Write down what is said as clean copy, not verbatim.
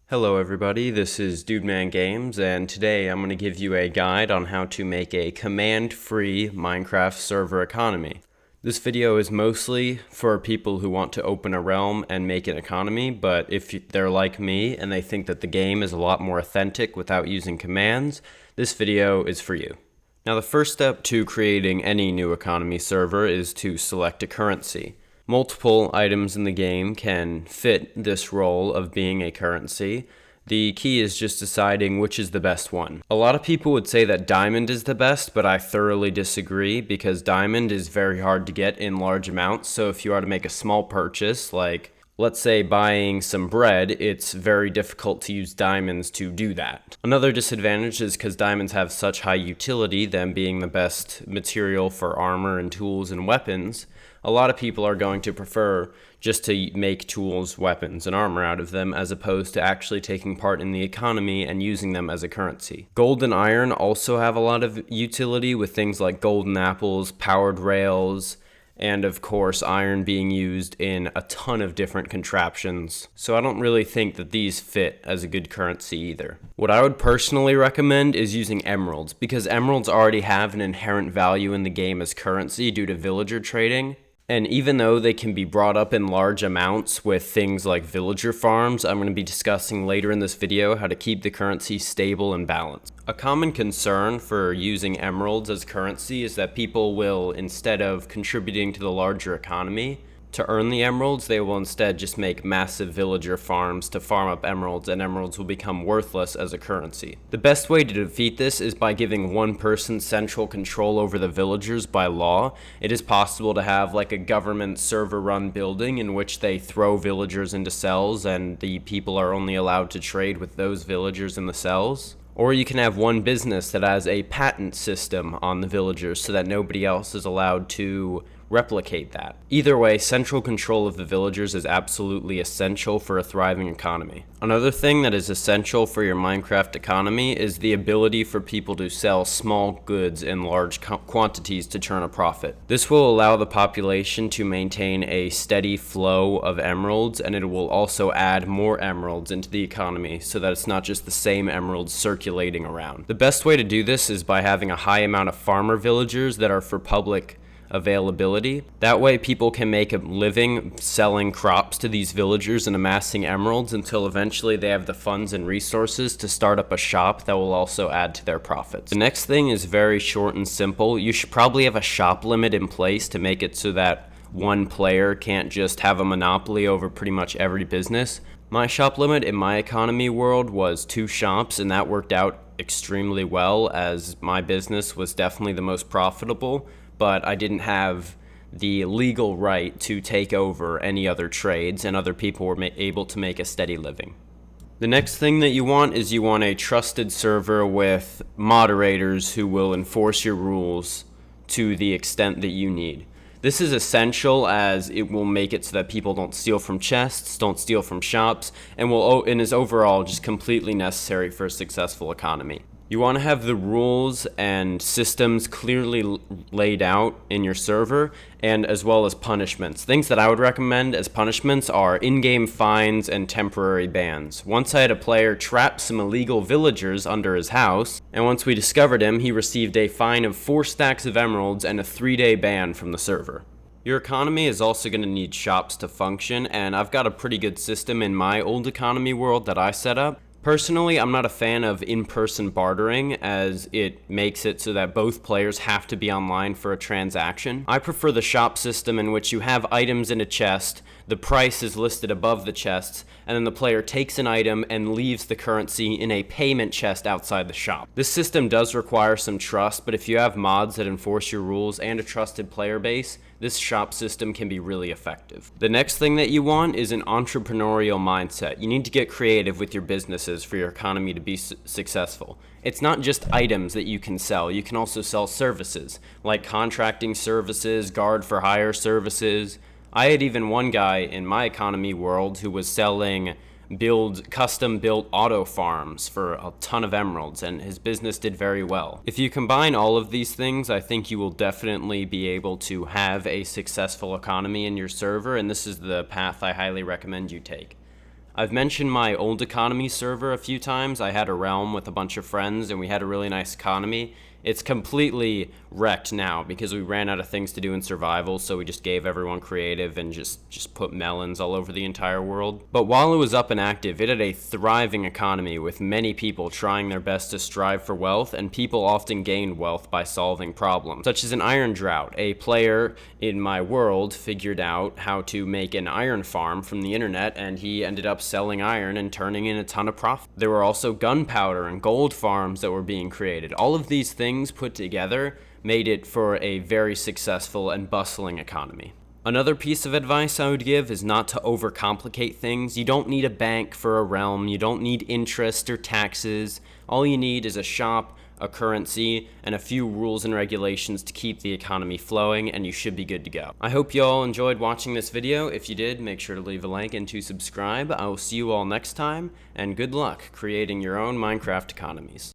Hello everybody, this is DudemanGames, and today I'm going to give you a guide on how to make a command-free Minecraft server economy. This video is mostly for people who want to open a realm and make an economy, but if they're like me and they think that the game is a lot more authentic without using commands, this video is for you. Now the first step to creating any new economy server is to select a currency. Multiple items in the game can fit this role of being a currency. The key is just deciding which is the best one. A lot of people would say that diamond is the best, but I thoroughly disagree because diamond is very hard to get in large amounts. So if you are to make a small purchase, like let's say buying some bread, it's very difficult to use diamonds to do that. Another disadvantage is because diamonds have such high utility, them being the best material for armor and tools and weapons, a lot of people are going to prefer just to make tools, weapons, and armor out of them as opposed to actually taking part in the economy and using them as a currency. Gold and iron also have a lot of utility with things like golden apples, powered rails, and of course iron being used in a ton of different contraptions. So I don't really think that these fit as a good currency either. What I would personally recommend is using emeralds, because emeralds already have an inherent value in the game as currency due to villager trading. And even though they can be brought up in large amounts with things like villager farms, I'm going to be discussing later in this video how to keep the currency stable and balanced. A common concern for using emeralds as currency is that people will, instead of contributing to the larger economy, to earn the emeralds, they will instead just make massive villager farms to farm up emeralds, and emeralds will become worthless as a currency. The best way to defeat this is by giving one person central control over the villagers by law. It is possible to have like a government server run building in which they throw villagers into cells and the people are only allowed to trade with those villagers in the cells. Or you can have one business that has a patent system on the villagers so that nobody else is allowed to replicate that. Either way, central control of the villagers is absolutely essential for a thriving economy. Another thing that is essential for your Minecraft economy is the ability for people to sell small goods in large quantities to turn a profit. This will allow the population to maintain a steady flow of emeralds, and it will also add more emeralds into the economy so that it's not just the same emeralds circulating around. The best way to do this is by having a high amount of farmer villagers that are for public availability. That way people can make a living selling crops to these villagers and amassing emeralds until eventually they have the funds and resources to start up a shop that will also add to their profits. The next thing is very short and simple. You should probably have a shop limit in place to make it so that one player can't just have a monopoly over pretty much every business. My shop limit in my economy world was 2 shops, and that worked out extremely well as my business was definitely the most profitable, but I didn't have the legal right to take over any other trades, and other people were able to make a steady living. The next thing that you want is you want a trusted server with moderators who will enforce your rules to the extent that you need. This is essential as it will make it so that people don't steal from chests, don't steal from shops, and is overall just completely necessary for a successful economy. You want to have the rules and systems clearly laid out in your server, and as well as punishments. Things that I would recommend as punishments are in-game fines and temporary bans. Once I had a player trap some illegal villagers under his house, and once we discovered him, he received a fine of 4 stacks of emeralds and a 3-day ban from the server. Your economy is also going to need shops to function, and I've got a pretty good system in my old economy world that I set up. Personally, I'm not a fan of in-person bartering as it makes it so that both players have to be online for a transaction. I prefer the shop system in which you have items in a chest, the price is listed above the chests, and then the player takes an item and leaves the currency in a payment chest outside the shop. This system does require some trust, but if you have mods that enforce your rules and a trusted player base, this shop system can be really effective. The next thing that you want is an entrepreneurial mindset. You need to get creative with your businesses for your economy to be successful. It's not just items that you can sell. You can also sell services, like contracting services, guard for hire services. I had even one guy in my economy world who was selling custom built auto farms for a ton of emeralds, and his business did very well. If you combine all of these things, I think you will definitely be able to have a successful economy in your server, and this is the path I highly recommend you take. I've mentioned my old economy server a few times. I had a realm with a bunch of friends and we had a really nice economy. It's completely wrecked now because we ran out of things to do in survival, so we just gave everyone creative and just put melons all over the entire world. But while it was up and active, it had a thriving economy with many people trying their best to strive for wealth, and people often gained wealth by solving problems, such as an iron drought. A player in my world figured out how to make an iron farm from the internet, and he ended up selling iron and turning in a ton of profit. There were also gunpowder and gold farms that were being created. All of these things put together made it for a very successful and bustling economy. Another piece of advice I would give is not to overcomplicate things. You don't need a bank for a realm. You don't need interest or taxes. All you need is a shop, a currency, and a few rules and regulations to keep the economy flowing, and you should be good to go. I hope you all enjoyed watching this video. If you did, make sure to leave a like and to subscribe. I will see you all next time, and good luck creating your own Minecraft economies.